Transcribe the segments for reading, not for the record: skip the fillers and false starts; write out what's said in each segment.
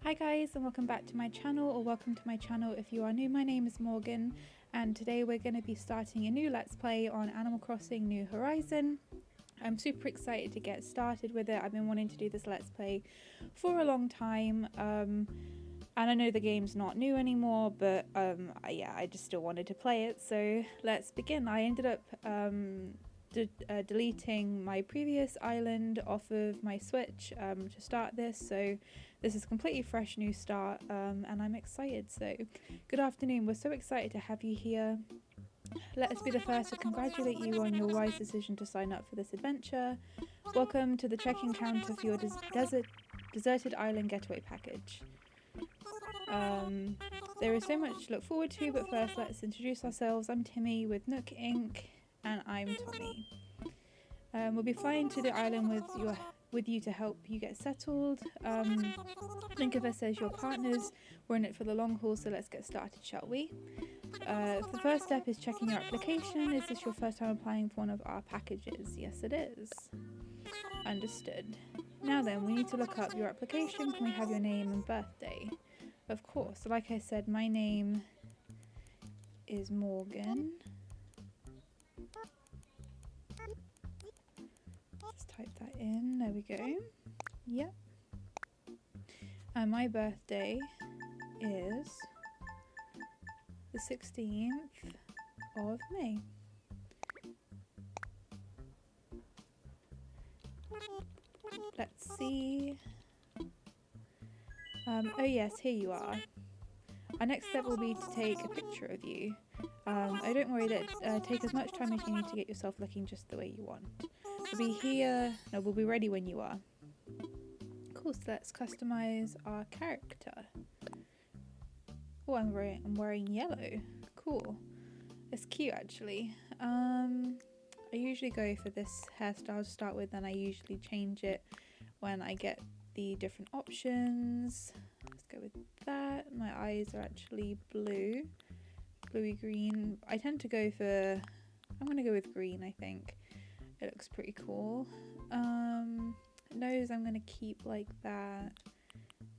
Hi guys, and welcome back to my channel, or welcome to my channel if you are new. My name is Morgan, and today we're going to be starting a new Let's Play on Animal Crossing New Horizon. I'm super excited to get started with it. I've been wanting to do this Let's Play for a long time, and I know the game's not new anymore, but yeah, I just still wanted to play it, so let's begin. I ended up deleting my previous island off of my Switch to start this, so this is a completely fresh new start, and I'm excited. So good afternoon, we're so excited to have you here. Let us be the first to congratulate you on your wise decision to sign up for this adventure. Welcome to the check-in counter for your deserted island getaway package. There is so much to look forward to, but first let's introduce ourselves. I'm Timmy with Nook Inc. and I'm Tommy. We'll be flying to the island with you to help you get settled. Think of us as your partners. We're in it for the long haul, so let's get started, shall we? The first step is checking your application. Is this your first time applying for one of our packages? Yes, it is. Understood. Now then, we need to look up your application. Can we have your name and birthday? Of course. So like I said, my name is Morgan. Let's type that in. There we go. Yep. And my birthday is the 16th of May. Let's see. Oh yes, here you are. Our next step will be to take a picture of you. Oh, don't worry, take as much time as you need to get yourself looking just the way you want. We'll be ready when you are. Cool, so let's customize our character. Oh, I'm wearing yellow. Cool. It's cute actually. I usually go for this hairstyle to start with, then I usually change it when I get the different options. Let's go with that. My eyes are actually bluey green. I tend to go for, I'm gonna go with green, I think. It looks pretty cool. Nose I'm gonna keep like that.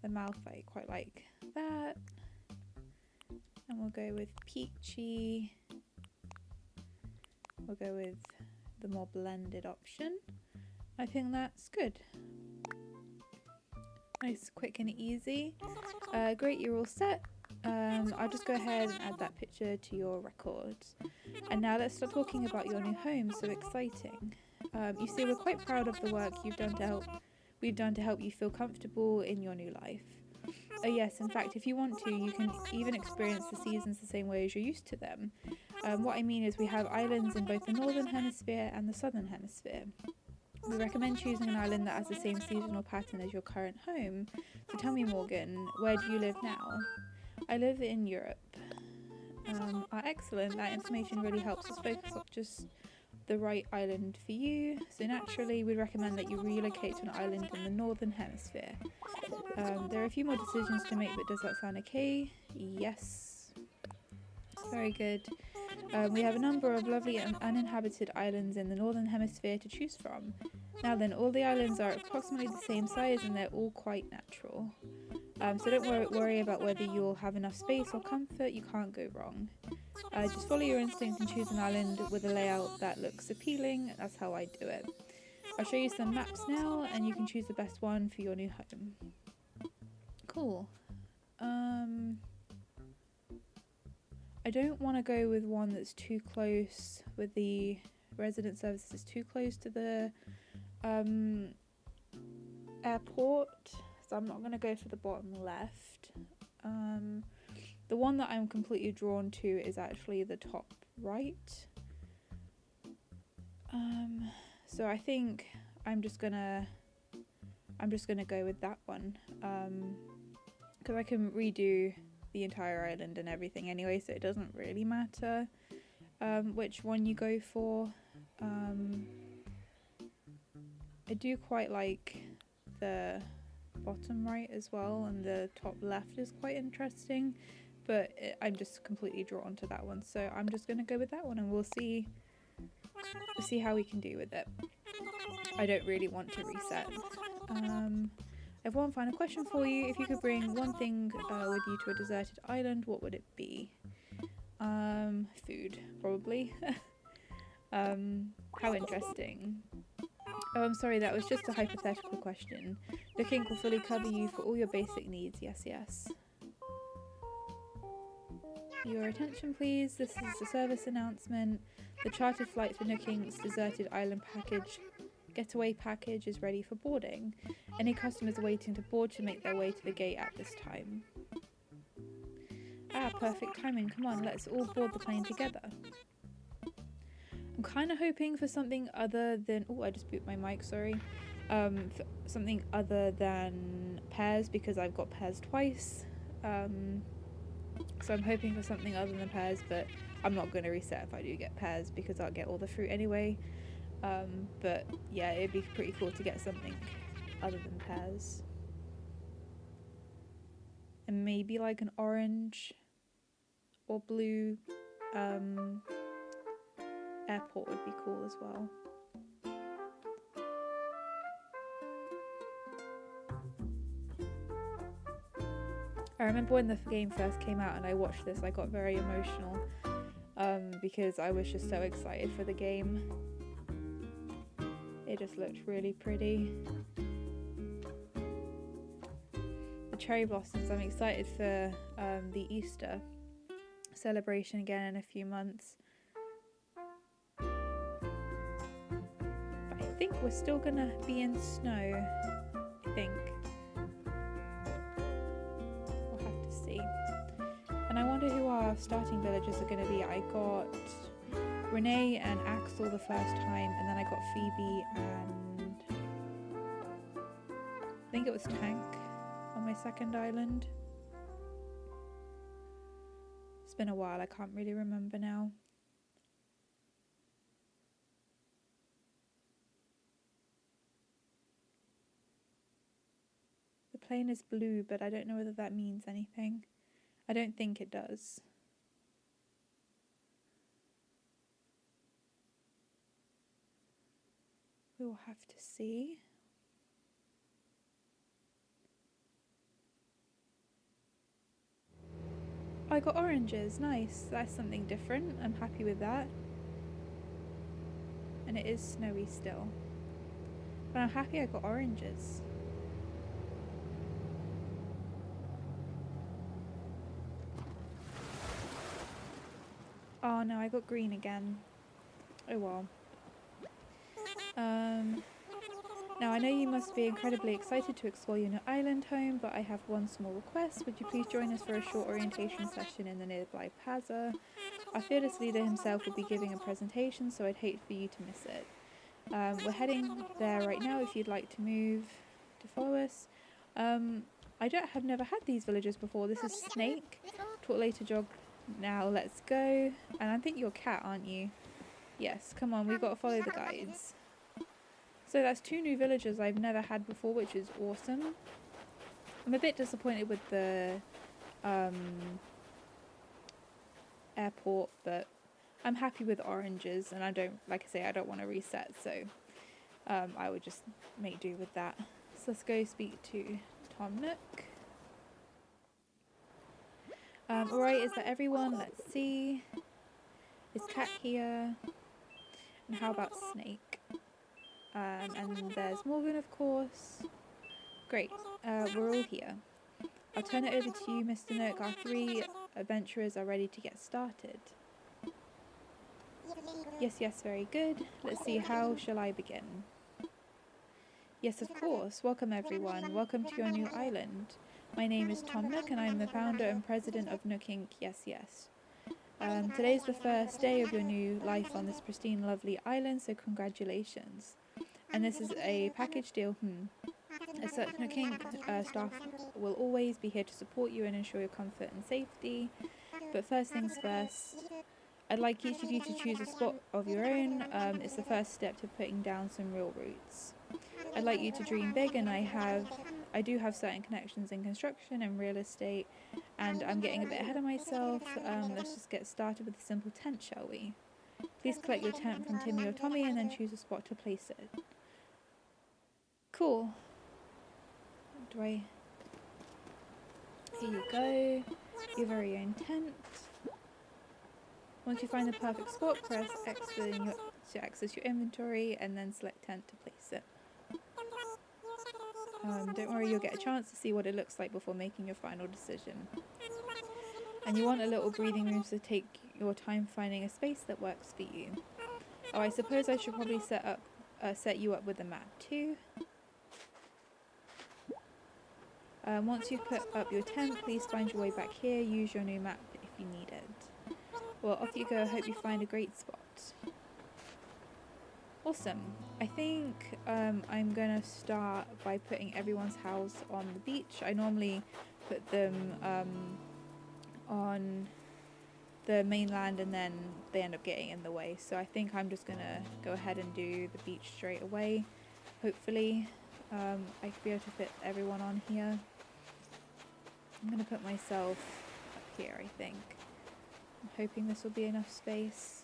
The mouth I quite like that. And we'll go with peachy. We'll go with the more blended option. I think that's good. Nice, quick and easy. Great, you're all set. I'll just go ahead and add that picture to your records. And now let's start talking about your new home. So exciting. You see, we're quite proud of the work we've done to help you feel comfortable in your new life. Oh yes, in fact, if you want to, you can even experience the seasons the same way as you're used to them. What I mean is we have islands in both the northern hemisphere and the southern hemisphere. We recommend choosing an island that has the same seasonal pattern as your current home. So tell me, Morgan, where do you live now? I live in Europe. Excellent, that information really helps us focus on just the right island for you. So naturally, we recommend that you relocate to an island in the northern hemisphere. There are a few more decisions to make, but does that sound okay? Yes. Very good. We have a number of lovely and uninhabited islands in the northern hemisphere to choose from. Now then, all the islands are approximately the same size and they're all quite natural. So don't worry about whether you'll have enough space or comfort, you can't go wrong. Just follow your instinct and choose an island with a layout that looks appealing. That's how I do it. I'll show you some maps now and you can choose the best one for your new home. Cool. I don't want to go with one that's too close, with the resident services too close to the airport, so I'm not going to go for the bottom left. The one that I'm completely drawn to is actually the top right. So I think I'm just gonna go with that one, because I can redo the entire island and everything anyway, so it doesn't really matter which one you go for. I do quite like the bottom right as well, and the top left is quite interesting, but I'm just completely drawn to that one, so I'm just going to go with that one, and we'll see how we can do with it. I don't really want to reset. I have one final question for you. If you could bring one thing with you to a deserted island, what would it be? Food, probably. How interesting. Oh, I'm sorry, that was just a hypothetical question. Looking will fully cover you for all your basic needs. Yes, yes. Your attention, please. This is a service announcement. The chartered flight for Nooking's deserted island getaway package is ready for boarding. Any customers waiting to board should make their way to the gate at this time. Ah, perfect timing. Come on, let's all board the plane together. I'm kind of hoping for something other than... Oh, I just booped my mic, sorry. Something other than pears, because I've got pears twice. So I'm hoping for something other than pears, but I'm not going to reset if I do get pears, because I'll get all the fruit anyway. But yeah, it'd be pretty cool to get something other than pears. And maybe like an orange or blue airport would be cool as well. I remember when the game first came out and I watched this, I got very emotional because I was just so excited for the game. It just looked really pretty. The cherry blossoms, I'm excited for the Easter celebration again in a few months. But I think we're still gonna be in snow, I think. We'll have to see. And I wonder who our starting villagers are gonna be. I got Renee and Axel the first time, and then I got Phoebe and I think it was Tank on my second island. It's been a while, I can't really remember now. The plane is blue, but I don't know whether that means anything. I don't think it does. We will have to see. I got oranges, nice. That's something different. I'm happy with that. And it is snowy still. But I'm happy I got oranges. Oh no, I got green again. Oh well. Now I know you must be incredibly excited to explore your new island home, but I have one small request. Would you please join us for a short orientation session in the nearby plaza? Our fearless leader himself will be giving a presentation, so I'd hate for you to miss it. We're heading there right now if you'd like to follow us. Have never had these villagers before. This is Snake. Talk later, jog now, let's go. And I think you're Cat, aren't you? Yes, come on, we've got to follow the guides. So that's 2 new villagers I've never had before, which is awesome. I'm a bit disappointed with the airport, but I'm happy with oranges, and I don't want to reset, so I would just make do with that. So let's go speak to Tom Nook. Alright, is that everyone? Let's see. Is Cat here? And how about Snake? And there's Morgan, of course. Great, we're all here. I'll turn it over to you, Mr. Nook. Our 3 adventurers are ready to get started. Yes, very good. Let's see, how shall I begin? Yes, of course. Welcome, everyone. Welcome to your new island. My name is Tom Nook, and I'm the founder and president of Nook Inc. Yes. Today's the first day of your new life on this pristine, lovely island, so congratulations. And this is a package deal. As such, Nook Inc. Staff will always be here to support you and ensure your comfort and safety. But first things first, I'd like each of you to choose a spot of your own. It's the first step to putting down some real roots. I'd like you to dream big, and I have I do have certain connections in construction and real estate, and I'm getting a bit ahead of myself. Let's just get started with a simple tent, shall we? Please collect your tent from Timmy or Tommy and then choose a spot to place it. Cool. Here you go. Your very own tent. Once you find the perfect spot, press X to access your inventory and then select tent to place it. Don't worry, you'll get a chance to see what it looks like before making your final decision. And you want a little breathing room, so take your time finding a space that works for you. Oh, I suppose I should probably set you up with a map too. Once you've put up your tent, please find your way back here. Use your new map if you need it. Well, off you go. I hope you find a great spot. Awesome. I think I'm going to start by putting everyone's house on the beach. I normally put them on the mainland and then they end up getting in the way. So I think I'm just going to go ahead and do the beach straight away. Hopefully I could be able to fit everyone on here. I'm going to put myself up here, I think. I'm hoping this will be enough space.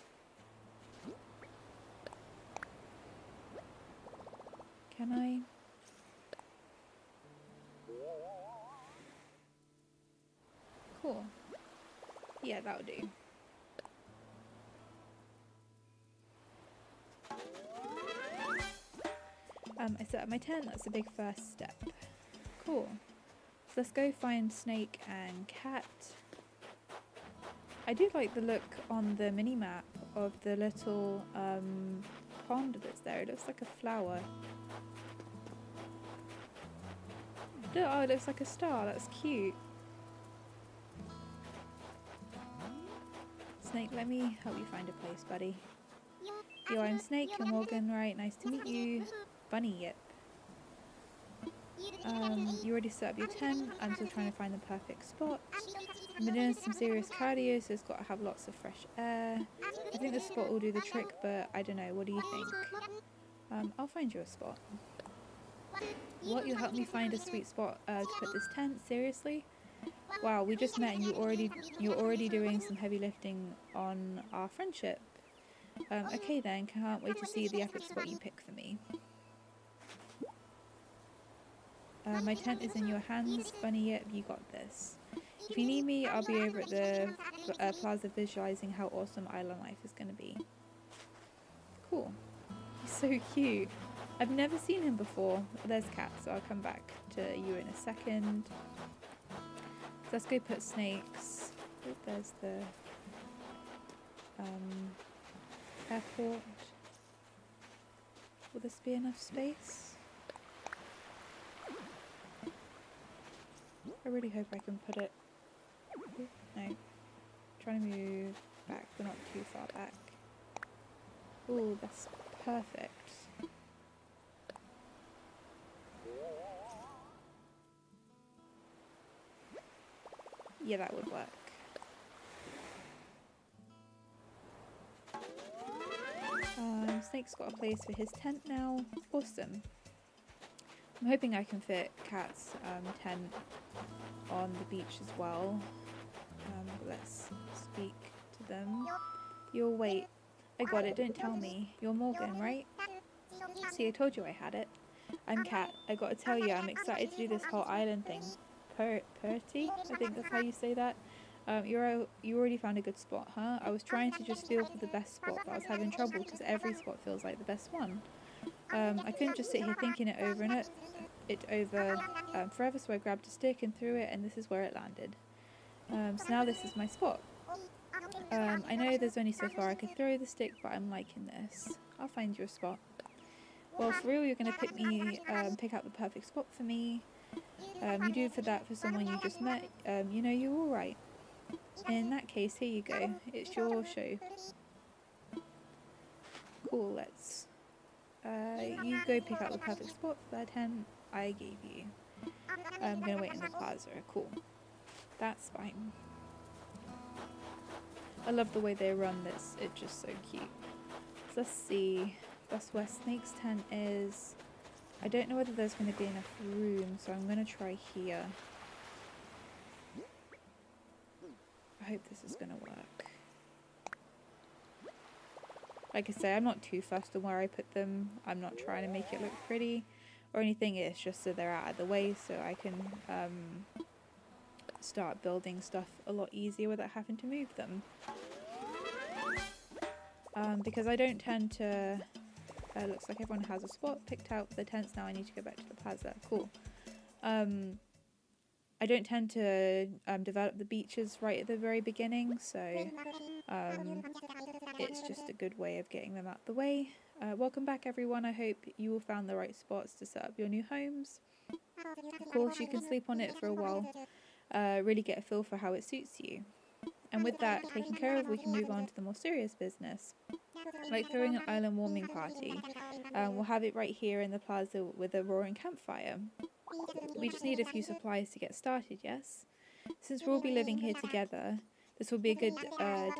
Can I? Cool. Yeah, that'll do. I set up my tent. That's a big first step. Cool. So let's go find Snake and Cat. I do like the look on the mini-map of the little pond that's there. It looks like a flower. Oh, it looks like a star. That's cute. Snake, let me help you find a place, buddy. Yo, I'm Snake. You're Morgan, right? Nice to meet you. Bunny, yep. You already set up your tent. I'm still trying to find the perfect spot. I've been doing some serious cardio, so it's got to have lots of fresh air. I think this spot will do the trick, but I don't know. What do you think? I'll find you a spot. What? You'll help me find a sweet spot to put this tent? Seriously? Wow, we just met and you're already doing some heavy lifting on our friendship. Okay then, can't wait to see the epic spot you pick for me. My tent is in your hands, Bunny. Yep, you got this. If you need me, I'll be over at the plaza visualizing how awesome island life is going to be. Cool. He's so cute. I've never seen him before. There's Cat, so I'll come back to you in a second. So let's go put Snakes. Oh, there's the airport. Will this be enough space? I really hope I can put it. No. Trying to move back, but not too far back. Ooh, that's perfect. Yeah, that would work. Snake's got a place for his tent now. Awesome. I'm hoping I can fit Cat's tent on the beach as well. Let's speak to them. You'll wait. I got it, don't tell me. You're Morgan, right? See, I told you I had it. I'm Cat. I gotta tell you, I'm excited to do this whole island thing. Purty? I think that's how you say that. You already found a good spot, huh? I was trying to just feel for the best spot, but I was having trouble because every spot feels like the best one. I couldn't just sit here thinking it over forever, so I grabbed a stick and threw it, and this is where it landed. So now this is my spot. I know there's only so far I could throw the stick, but I'm liking this. I'll find you a spot. Well, for real, you're going to pick out the perfect spot for me. You do for that for someone you just met. You know, you're alright. In that case, here you go. It's your show. Cool, let's... you go pick out the perfect spot for that tent I gave you. I'm going to wait in the plaza. Cool. That's fine. I love the way they run this. It's just so cute. So let's see. That's where Snake's tent is. I don't know whether there's going to be enough room, so I'm going to try here. I hope this is going to work. Like I say, I'm not too fussed on where I put them. I'm not trying to make it look pretty or anything. It's just so they're out of the way, so I can start building stuff a lot easier without having to move them. Because I don't tend to... looks like everyone has a spot picked out for the tents. Now I need to go back to the plaza. Cool. I don't tend to develop the beaches right at the very beginning, so it's just a good way of getting them out the way. Welcome back, everyone. I hope you all found the right spots to set up your new homes. Of course, you can sleep on it for a while, really get a feel for how it suits you. And with that taken care of, we can move on to the more serious business, like throwing an island warming party. We'll have it right here in the plaza with a roaring campfire. We just need a few supplies to get started, yes? Since we'll be living here together, this will be a good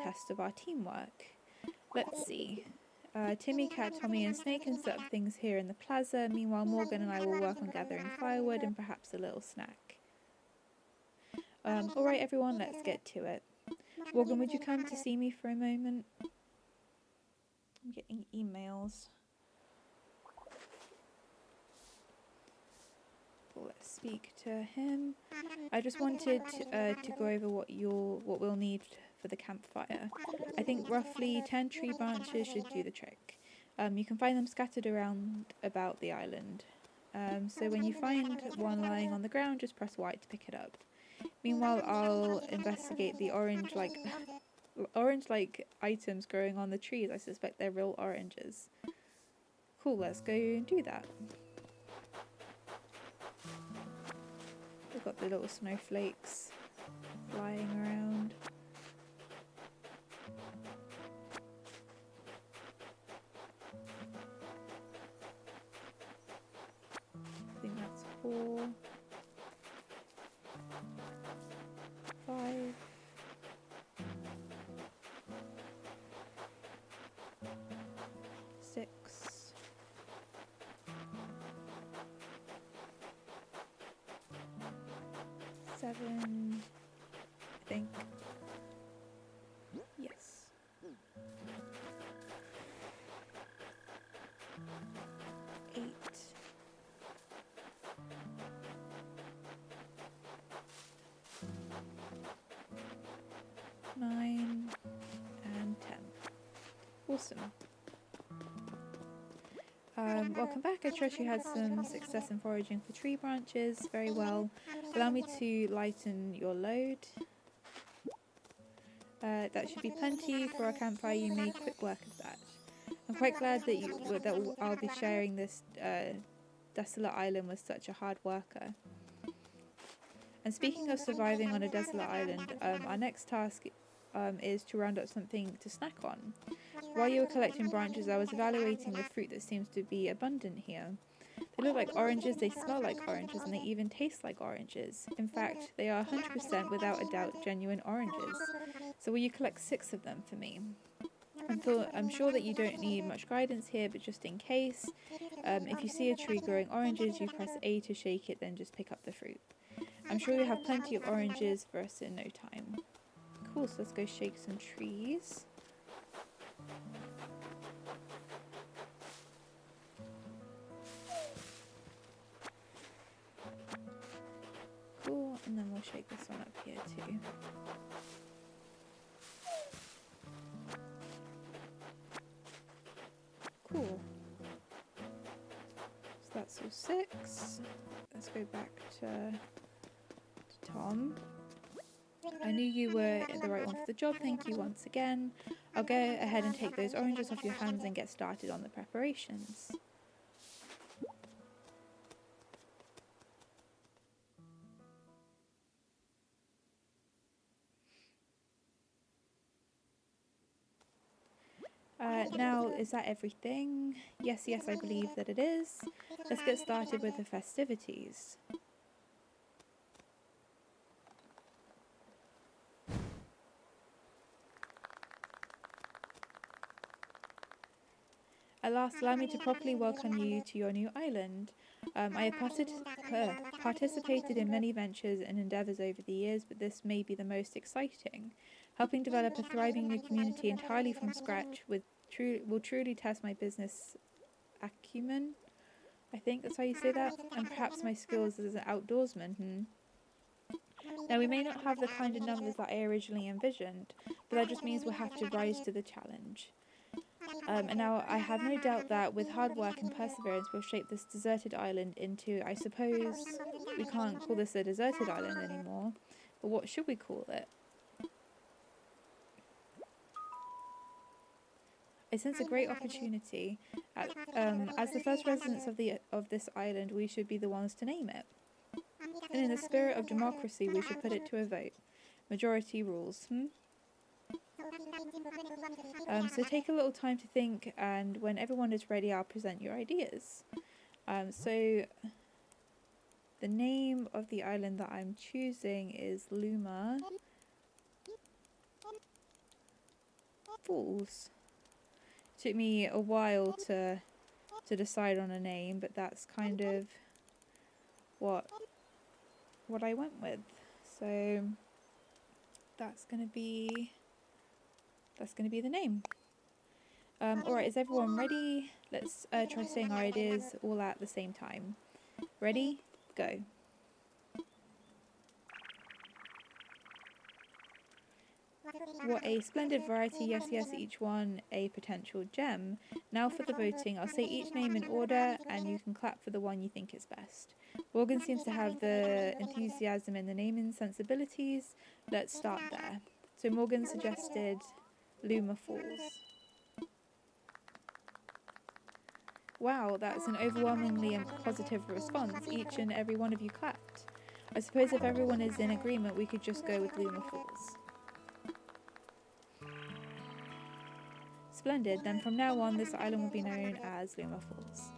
test of our teamwork. Let's see. Timmy, Cat, Tommy and Snake can set up things here in the plaza. Meanwhile, Morgan and I will work on gathering firewood and perhaps a little snack. Alright everyone, let's get to it. Morgan, would you come to see me for a moment? I'm getting emails. Let's speak to him. I just wanted to go over what we'll need for the campfire. I think roughly 10 tree branches should do the trick. You can find them scattered around about the island. So when you find one lying on the ground, just press Y to pick it up. Meanwhile, I'll investigate the orange-like items growing on the trees. I suspect they're real oranges. Cool, let's go and do that. We've got the little snowflakes flying around. I think that's 4, 5. Seven, I think. Yes. 8. 9 and 10. Awesome. Welcome back. I trust you had some success in foraging for tree branches. Very well. Allow me to lighten your load. That should be plenty for our campfire. You made quick work of that. I'm quite glad that I'll be sharing this desolate island with such a hard worker. And speaking of surviving on a desolate island, our next task is to round up something to snack on. While you were collecting branches, I was evaluating the fruit that seems to be abundant here. They look like oranges, they smell like oranges, and they even taste like oranges. In fact, they are 100% without a doubt genuine oranges. So will you collect 6 of them for me? I'm sure that you don't need much guidance here, but just in case, if you see a tree growing oranges, you press A to shake it, then just pick up the fruit. I'm sure you have plenty of oranges for us in no time. Cool, so let's go shake some trees. Cool, and then we'll shake this one up here too. Cool. So that's all 6. Let's go back to Tom. I knew you were the right one for the job. Thank you once again. I'll go ahead and take those oranges off your hands and get started on the preparations. Now, is that everything? Yes, I believe that it is. Let's get started with the festivities. At last, allow me to properly welcome you to your new island. I have participated in many ventures and endeavours over the years, but this may be the most exciting. Helping develop a thriving new community entirely from scratch will truly test my business acumen. I think that's how you say that. And perhaps my skills as an outdoorsman. Now, we may not have the kind of numbers that I originally envisioned, but that just means we'll have to rise to the challenge. And now I have no doubt that with hard work and perseverance we'll shape this deserted island into, I suppose we can't call this a deserted island anymore, but what should we call it? I sense a great opportunity. As the first residents of this island, we should be the ones to name it. And in the spirit of democracy, we should put it to a vote. Majority rules. So take a little time to think, and when everyone is ready, I'll present your ideas. So the name of the island that I'm choosing is Luma Falls. Took me a while to decide on a name, but that's kind of what I went with. So that's gonna be the name. Alright, is everyone ready? Let's try saying our ideas all at the same time. Ready? Go. What a splendid variety, yes, each one a potential gem. Now for the voting, I'll say each name in order and you can clap for the one you think is best. Morgan seems to have the enthusiasm and the naming sensibilities. Let's start there. So Morgan suggested Luma Falls. Wow, that's an overwhelmingly positive response. Each and every one of you clapped. I suppose if everyone is in agreement, we could just go with Luma Falls. Splendid, then from now on this island will be known as Luma Falls.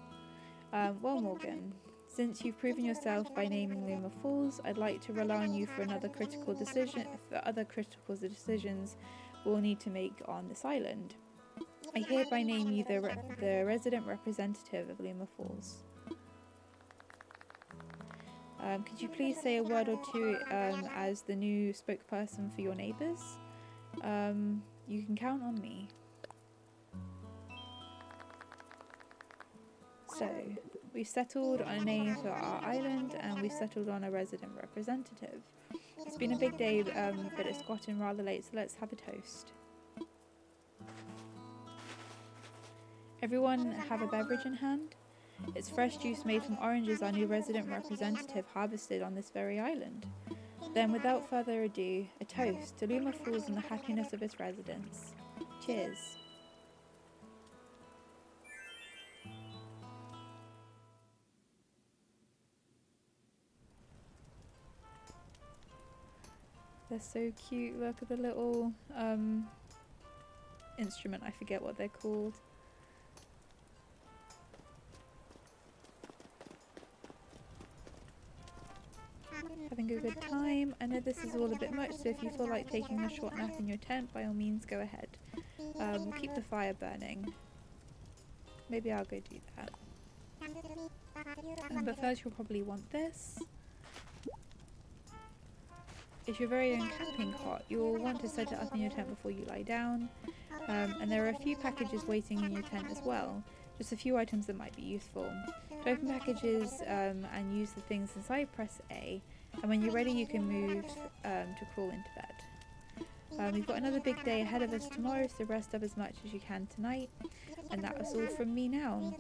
Well Morgan, since you've proven yourself by naming Luma Falls, I'd like to rely on you for other critical decisions we'll need to make on this island. I hereby name you the resident representative of Luma Falls. Could you please say a word or two as the new spokesperson for your neighbours? You can count on me. So, we've settled on a name for our island and we've settled on a resident representative. It's been a big day, but it's gotten rather late, so let's have a toast. Everyone have a beverage in hand? It's fresh juice made from oranges our new resident representative harvested on this very island. Then, without further ado, a toast to Luma Falls and the happiness of its residents. Cheers. They're so cute. Look at the little instrument. I forget what they're called. Having a good time. I know this is all a bit much, so if you feel like taking a short nap in your tent, by all means go ahead. We'll keep the fire burning. Maybe I'll go do that. But first you'll probably want this. It's your very own camping cot. You'll want to set it up in your tent before you lie down. And there are a few packages waiting in your tent as well. Just a few items that might be useful. To open packages and use the things inside, press A. And when you're ready, you can move to crawl into bed. We've got another big day ahead of us tomorrow, so rest up as much as you can tonight. And that's all from me now.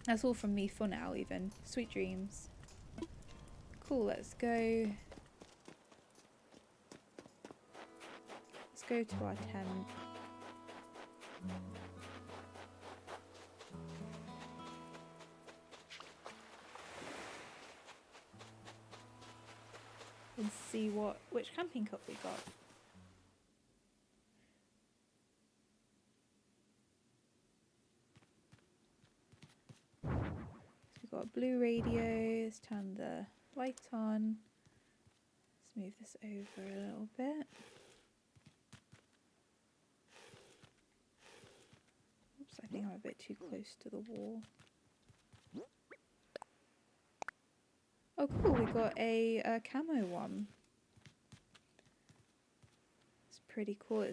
That's all from me for now, even. Sweet dreams. Cool, let's go. Let's go to our tent. And see which camping cup we got. So we've got a blue radio. Let's turn the light on. Let's move this over a little bit. Oops. Oops, I think I'm a bit too close to the wall. Oh cool, we got a camo one. It's pretty cool.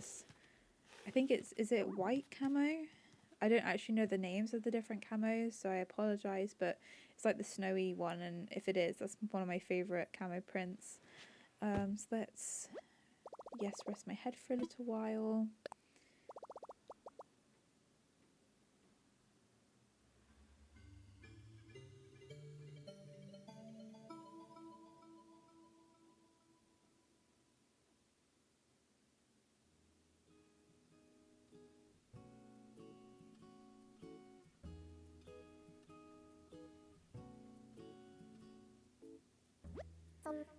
I think is it white camo? I don't actually know the names of the different camos, so I apologise, but it's like the snowy one, and if it is, that's one of my favourite camo prints. So let's, yes, rest my head for a little while.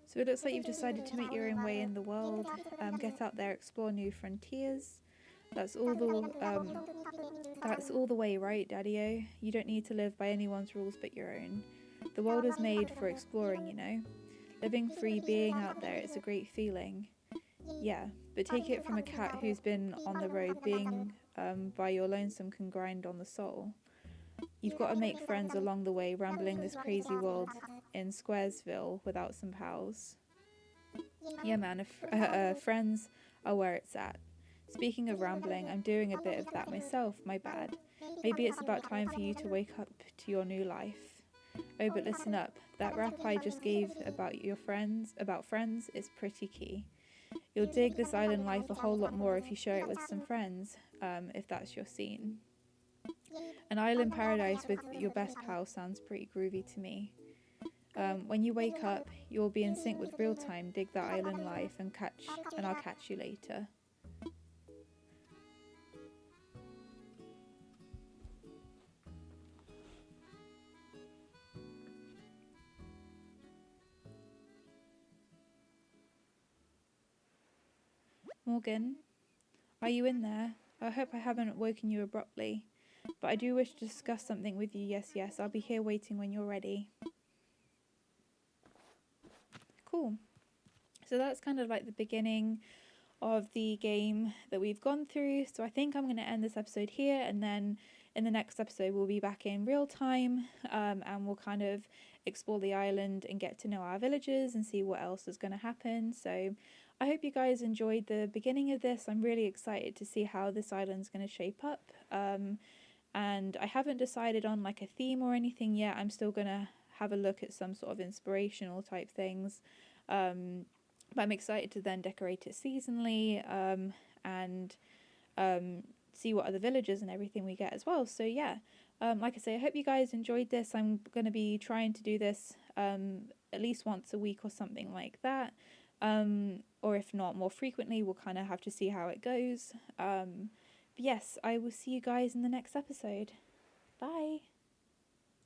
So it looks like you've decided to make your own way in the world, get out there, explore new frontiers. That's all the way, right, Daddy-o? You don't need to live by anyone's rules but your own. The world is made for exploring, you know? Living free, being out there, it's a great feeling. Yeah, but take it from a cat who's been on the road. Being by your lonesome can grind on the soul. You've got to make friends along the way, rambling this crazy world in Squaresville without some pals. Yeah, man, friends are where it's at. Speaking of rambling, I'm doing a bit of that myself, my bad. Maybe it's about time for you to wake up to your new life. Oh, but listen up, that rap I just gave about friends is pretty key. You'll dig this island life a whole lot more if you share it with some friends, if that's your scene. An island paradise with your best pal sounds pretty groovy to me. When you wake up, you'll be in sync with real time. Dig that island life and I'll catch you later. Morgan, are you in there? I hope I haven't woken you abruptly, but I do wish to discuss something with you. Yes, I'll be here waiting when you're ready. Cool. So that's kind of like the beginning of the game that we've gone through. So I think I'm going to end this episode here, and then in the next episode we'll be back in real time, and we'll kind of explore the island and get to know our villagers and see what else is going to happen. So I hope you guys enjoyed the beginning of this. I'm really excited to see how this island's going to shape up, and I haven't decided on like a theme or anything yet. I'm still going to have a look at some sort of inspirational type things, but I'm excited to then decorate it seasonally, and see what other villages and everything we get as well. So yeah, like I say, I hope you guys enjoyed this. I'm going to be trying to do this at least once a week or something like that, or if not more frequently. We'll kind of have to see how it goes. But yes, I will see you guys in the next episode. Bye.